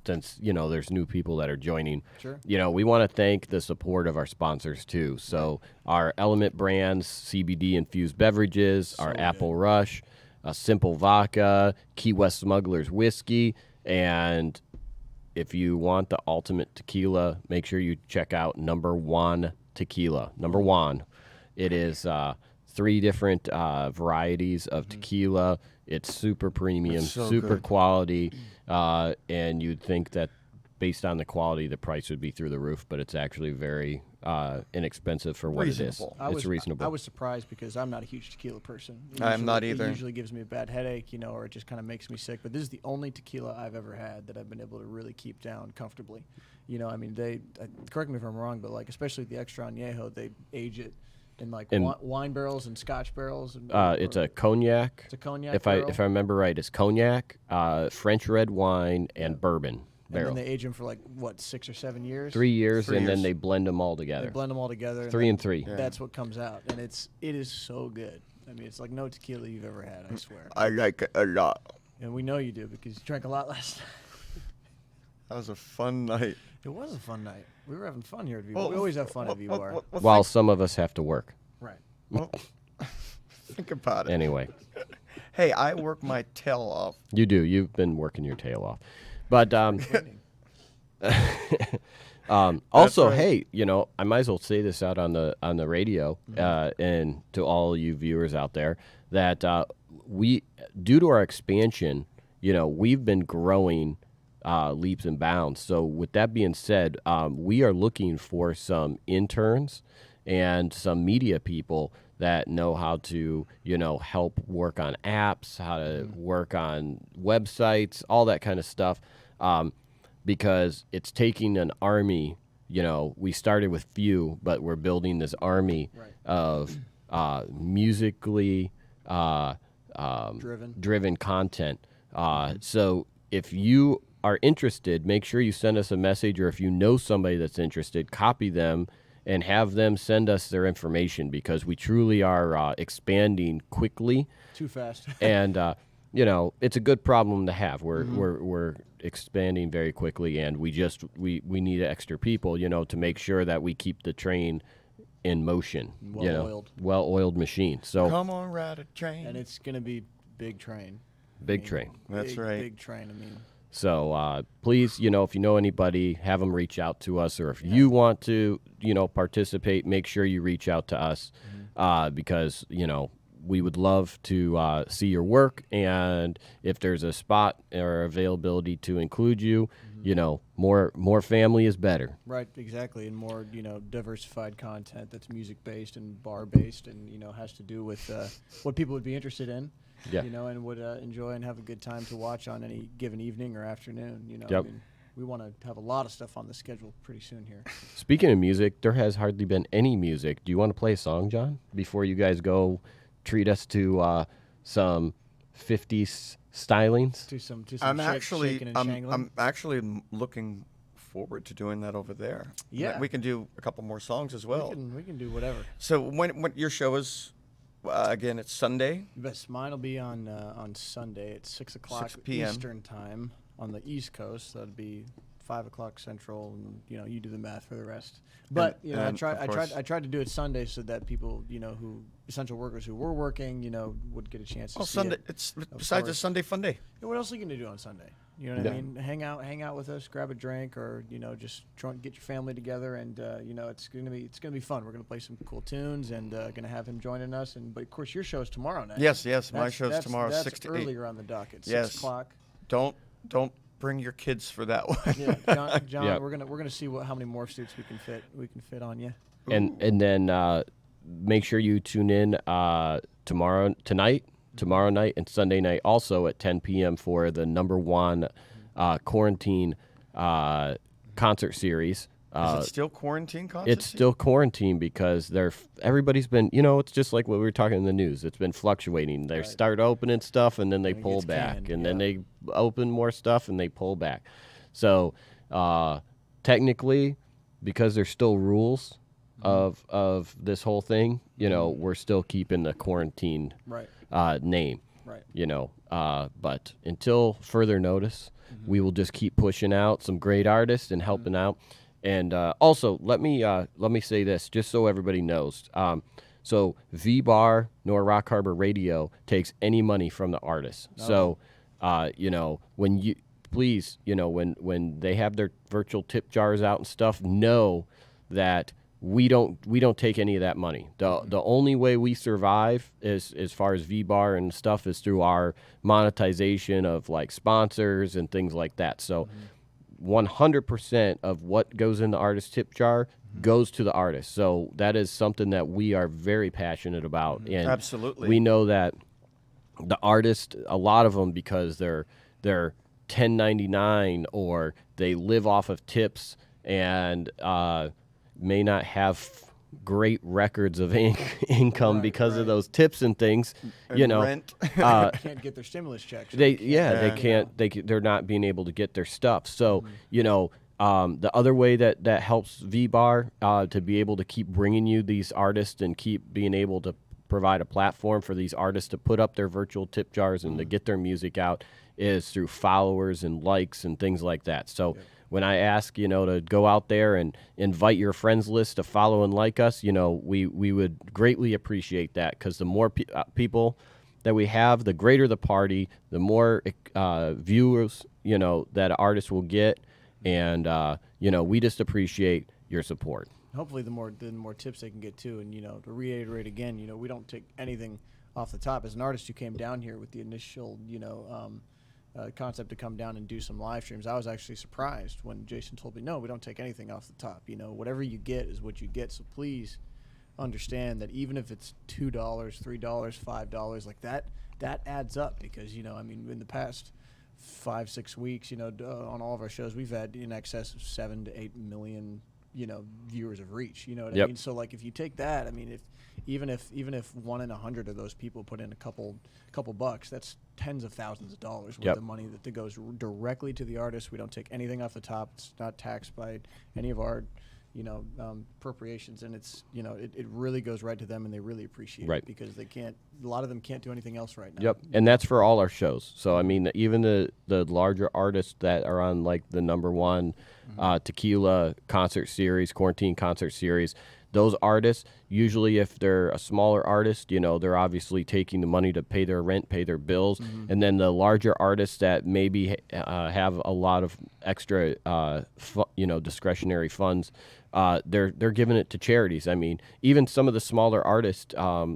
since there's new people that are joining, Sure. we want to thank the support of our sponsors too. So our Element Brands CBD infused beverages, our good. Apple Rush, Simple Vodka, Key West Smugglers whiskey, and if you want the ultimate tequila, make sure you check out Number One Tequila. Number One. It is 3 different varieties of tequila. It's super premium, It's so super good. quality, and you'd think that based on the quality, the price would be through the roof, but it's actually very inexpensive for what it is. Reasonable. It's reasonable. I was surprised because I'm not a huge tequila person. I'm not It either. usually gives me a bad headache, or it just kind of makes me sick. But this is the only tequila I've ever had that I've been able to really keep down comfortably. I mean, correct me if I'm wrong, but like especially the extra añejo, they age it in like In- wine barrels and Scotch barrels. And, It's a cognac. It's a cognac If barrel. I remember right, it's cognac, French red wine, and bourbon and barrel. then they age them for like 6 or 7 years. 3 years, 3 and then years. they blend them all They together. blend them all together. 3 and 3. Yeah. That's what comes out, and it is so good. I mean, it's like no tequila you've ever had. I swear. I like it a lot. And we know you do because you drank a lot last night. That was a fun night. It was a fun night. We were having fun here at Vbar. Well, we always have fun at Vbar. Well, While some of us have to work. Right. well, think about it. Anyway, Hey, I work my tail off. you do. You've been working your tail off. But also, right. hey, I might as well say this out on the radio and to all you viewers out there that we, due to our expansion, we've been growing leaps and bounds. So with that being said, we are looking for some interns and some media people that know how to, help work on apps, how to work on websites, all that kind of stuff. Because it's taking an army, we started with few, but we're building this army of musically driven content. So if you are interested, make sure you send us a message, or if you know somebody that's interested, copy them and have them send us their information, because we truly are expanding quickly. Too fast. And it's a good problem to have. We're expanding very quickly, and we need extra people, to make sure that we keep the train in motion. Well-oiled machine. So Come on, ride a train. And it's going to be big train. big train. That's right. Big train, I mean. So please, if you know anybody, have them reach out to us, or if you want to, participate, make sure you reach out to us, because, we would love to see your work, and if there's a spot or availability to include you, more family is better. Right, exactly, and more, diversified content that's music-based and bar-based and, has to do with what people would be interested in. Yeah. And would enjoy and have a good time to watch on any given evening or afternoon. Yep. I mean, we want to have a lot of stuff on the schedule pretty soon here. Speaking of music, there has hardly been any music. Do you want to play a song, John, before you guys go treat us to some 50s stylings? Do some I'm shaking and shangling. I'm actually looking forward to doing that over there. Yeah. We can do a couple more songs as well. We can do whatever. So when your show is, again, it's Sunday. Best mine will be on Sunday at 6 o'clock 6 p.m. Eastern time on the East Coast. That'd be 5 o'clock Central, and you do the math for the rest. But And I of course- tried to do it Sunday so that people who essential workers who were working would get a chance to Oh, see Sunday! it. It's besides a course. Sunday fun day. Yeah, what else are you gonna do on Sunday? You know what I mean? Hang out with us, grab a drink, or just try and get your family together, and it's gonna be fun. We're gonna play some cool tunes, and gonna have him joining us. But of course, your show is tomorrow night. Yes, my That's- show's that's- tomorrow, that's 6 to 8. earlier on the docket. Yes. 6 o'clock. Don't bring your kids for that one. Yeah, John, Yep. we're gonna see how many morph suits we can fit on you. And then make sure you tune in tomorrow night, and Sunday night also at 10 p.m. for the #1 quarantine concert series. Is it still quarantine concert? It's still quarantine because everybody's been, it's just like what we were talking in the news. It's been fluctuating. They start opening stuff and then they And it pull gets back, canned, and then they open more stuff and they pull back. So technically, because there's still rules of this whole thing, we're still keeping the quarantine name. Right. But until further notice, we will just keep pushing out some great artists and helping out. And also, let me say this, just so everybody knows. So Vbar nor Rock Harbor Radio takes any money from the artists. So, when you please, when they have their virtual tip jars out and stuff, know that we don't take any of that money. The only way we survive is, as far as Vbar and stuff, is through our monetization of like sponsors and things like that. So 100% of what goes in the artist tip jar goes to the artist. So that is something that we are very passionate about. And Absolutely. we know that the artists, a lot of them, because they're 1099 or they live off of tips and may not have great records of income because of those tips and things, And rent. Can't get their stimulus checks. they can't. They're not being able to get their stuff. So the other way that helps Vbar to be able to keep bringing you these artists and keep being able provide a platform for these artists to put up their virtual tip jars and to get their music out is through followers and likes and things like that. So when I ask, to go out there and invite your friends list to follow and like us, we would greatly appreciate that, because the more people that we have, the greater the party, the more viewers, that artists will get. And, we just appreciate your support. Hopefully the more tips they can get too. And, to reiterate again, we don't take anything off the top. As an artist who came down here with the initial, concept to come down and do some live streams, I was actually surprised when Jason told me, no, we don't take anything off the top. Whatever you get is what you get. So please understand that even if it's $2, $3, $5, like that adds up, because, in the past 5-6 weeks, on all of our shows, we've had in excess of 7 to 8 million, viewers of reach. You know what I mean? So like, if you take that, even if 1 in 100 of those people put in a couple bucks, that's tens of thousands of dollars worth of money that goes directly to the artist. We don't take anything off the top. It's not taxed by any of our appropriations, and it's it really goes right to them, and they really appreciate it, because a lot of them can't do anything else right now. And that's for all our shows. So even the larger artists that are on like the #1 tequila concert series, quarantine concert series, those artists, usually if they're a smaller artist, they're obviously taking the money to pay their rent, pay their bills. And then the larger artists that maybe have a lot of extra, discretionary funds, they're giving it to charities. Even some of the smaller artists,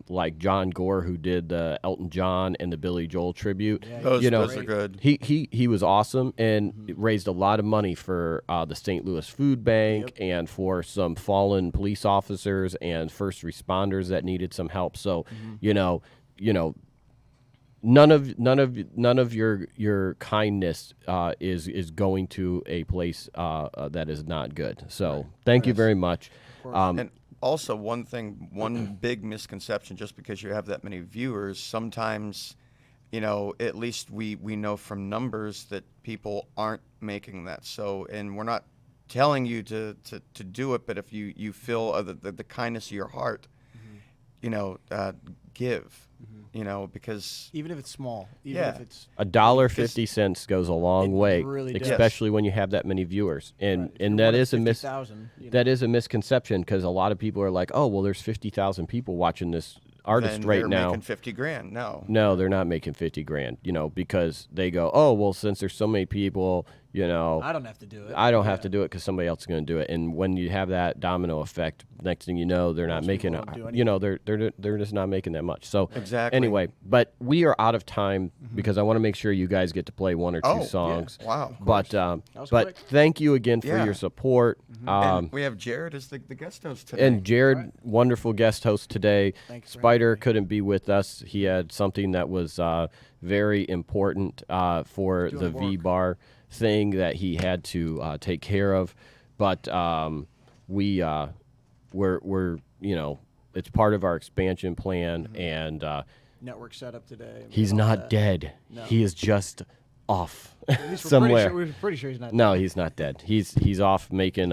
like John Gore, who did the Elton John and the Billy Joel tribute. Those are good. He was awesome, and raised a lot of money for the St. Louis Food Bank and for some fallen police officers and first responders that needed some help. So, none of your kindness is going to a place that is not good. So thank you very much. And also, one big misconception, just because you have that many viewers, sometimes, at least we know from numbers that people aren't making that. So, and we're not telling you to do it, but if you feel the kindness of your heart, give. Because even if it's small, if it's $1.50 goes a long way, really especially when you have that many viewers. And that is a misconception, because a lot of people are like, oh, well, there's 50,000 people watching this artist right now. Making $50,000. No, they're not making $50,000. Because they go, oh, well, since there's so many people, I don't have to do it. I don't have to do it because somebody else is going to do it. And when you have that domino effect, next thing you know, they're not making they're just not making that much. So exactly. Anyway, but we are out of time, because I want to make sure you guys get to play 1 or 2 songs. Yeah. Wow. But thank you again for your support. And we have Jared as the guest host today. And Jared, wonderful guest host today. Spider couldn't be with us. He had something that was very important for the Vbar thing that he had to take care of. But we're it's part of our expansion plan, and network setup today. He's not dead. No. He is just off somewhere. We're pretty sure he's not dead. No, he's not dead. He's off making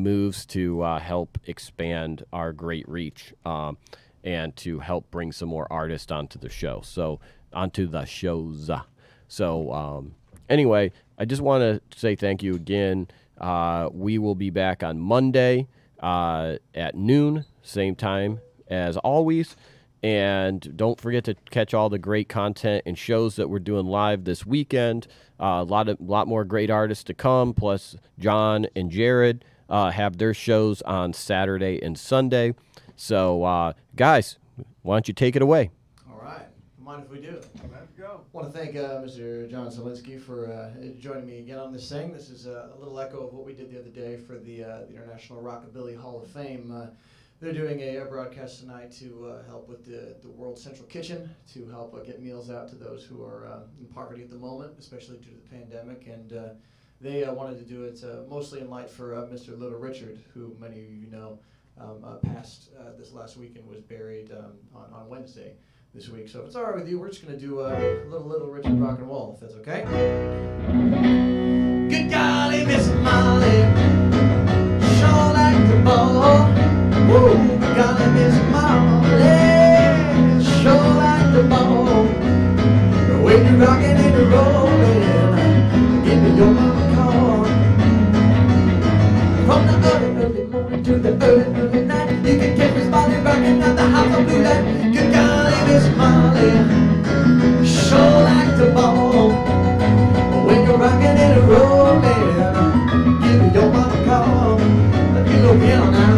moves to help expand our great reach, and to help bring some more artists onto the shows. So anyway, I just want to say thank you again. We will be back on Monday at noon, same time as always. And don't forget to catch all the great content and shows that we're doing live this weekend. A lot more great artists to come. Plus, John and Jared have their shows on Saturday and Sunday. So, guys, why don't you take it away? All right. Mind if we do? Let's go. I want to thank Mr. John Solinsky for joining me again on this thing. This is a little echo of what we did the other day for the International Rockabilly Hall of Fame. They're doing a broadcast tonight to help with the World Central Kitchen, to help get meals out to those who are in poverty at the moment, especially due to the pandemic. And they wanted to do it mostly in light for Mr. Little Richard, who many of you know passed this last week and was buried on Wednesday this week. So if it's all right with you, we're just going to do a Little Richard rock and roll, if that's okay. Good golly, Miss Molly, sure like the ball. Woo, good golly, Miss Molly. When you're rocking and you're rolling, give me your mama call. From the early morning to the early night, you can catch me Molly rocking at the house of blue light. You golly, Miss Molly, sure like to ball. When you're rocking and rolling, give me your mama call. Let me go piano now.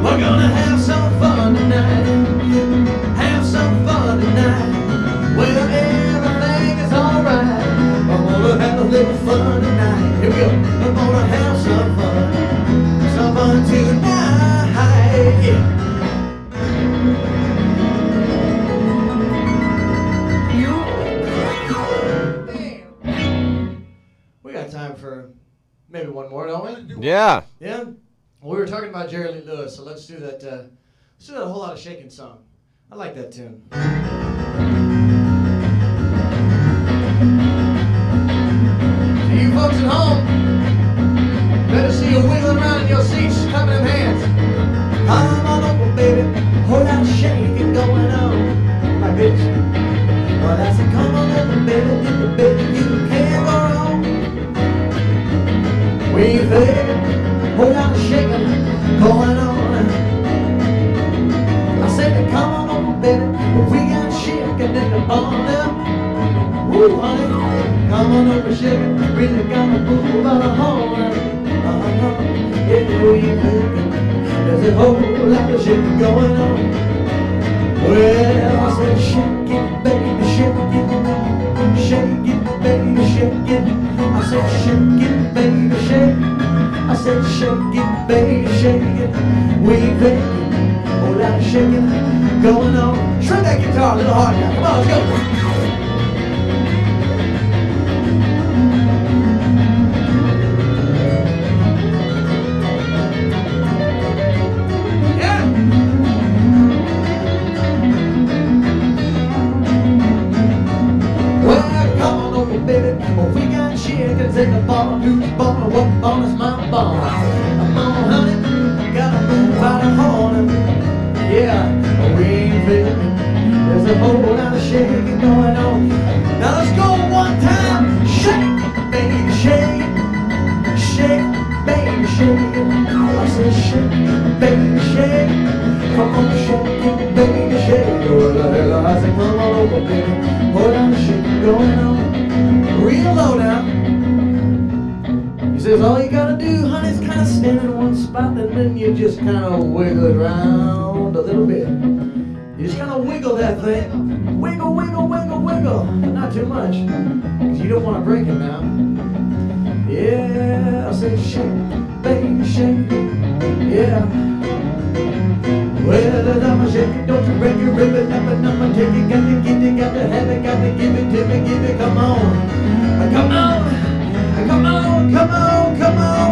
We're gonna have some fun tonight. Have some fun tonight. Well, everything is alright. We're gonna have a little fun tonight. Here we go. We're gonna have some fun. Some fun tonight. Yeah. We got time for maybe one more, don't we? Yeah. Yeah? Well, we were talking about Jerry Lee Lewis, so let's do that. Let's do that whole lot of shaking song. I like that tune. To you folks at home, better see you wiggling around in your seats, clapping them hands. Come on over, baby, whole lot of shaking going on. Like this. Well, I said, come on over, baby, you can't go wrong. We baby, whole lot of shaking going on. I said, come on over, baby, we got shaking in the morning. Woo, honey, come on over, shaking, really gonna move on home. Yeah, we baby, there's a whole lot of shaking going on. Well, I said, shake it, baby, shake it, shake it, baby, shake it. I said, shake it, baby, shake it. I said, shake it, baby, shake it. We baby, whole lot of shaking going on. Shred that guitar a little harder now. Come on, let's go. In the bar, who's bar, what bar is my bar? Come on, honey, gotta move out of horn. Yeah, we ain't feeling. There's a whole lot of shaking going on. Now let's go one time. Shake, baby, shake, shake, baby, shake. I said shake, baby, shake. Come on, shake it, baby, shake. Oh, I said come on over, baby. Whole lot of shaking going on. Real low now. He says all you gotta do, honey, is kind of stand in one spot and then you just kind of wiggle it around a little bit. You just kind of wiggle that thing. Wiggle, wiggle, wiggle, wiggle. But not too much, because you don't want to break it now. Yeah, I say shake, baby, shake. Yeah. Well, I'ma shake it, don't you break it, rip it up and I'ma take it. Got to get it, got to have it, got to give it to me, give it, come on. Come on. Come on, come on, come on.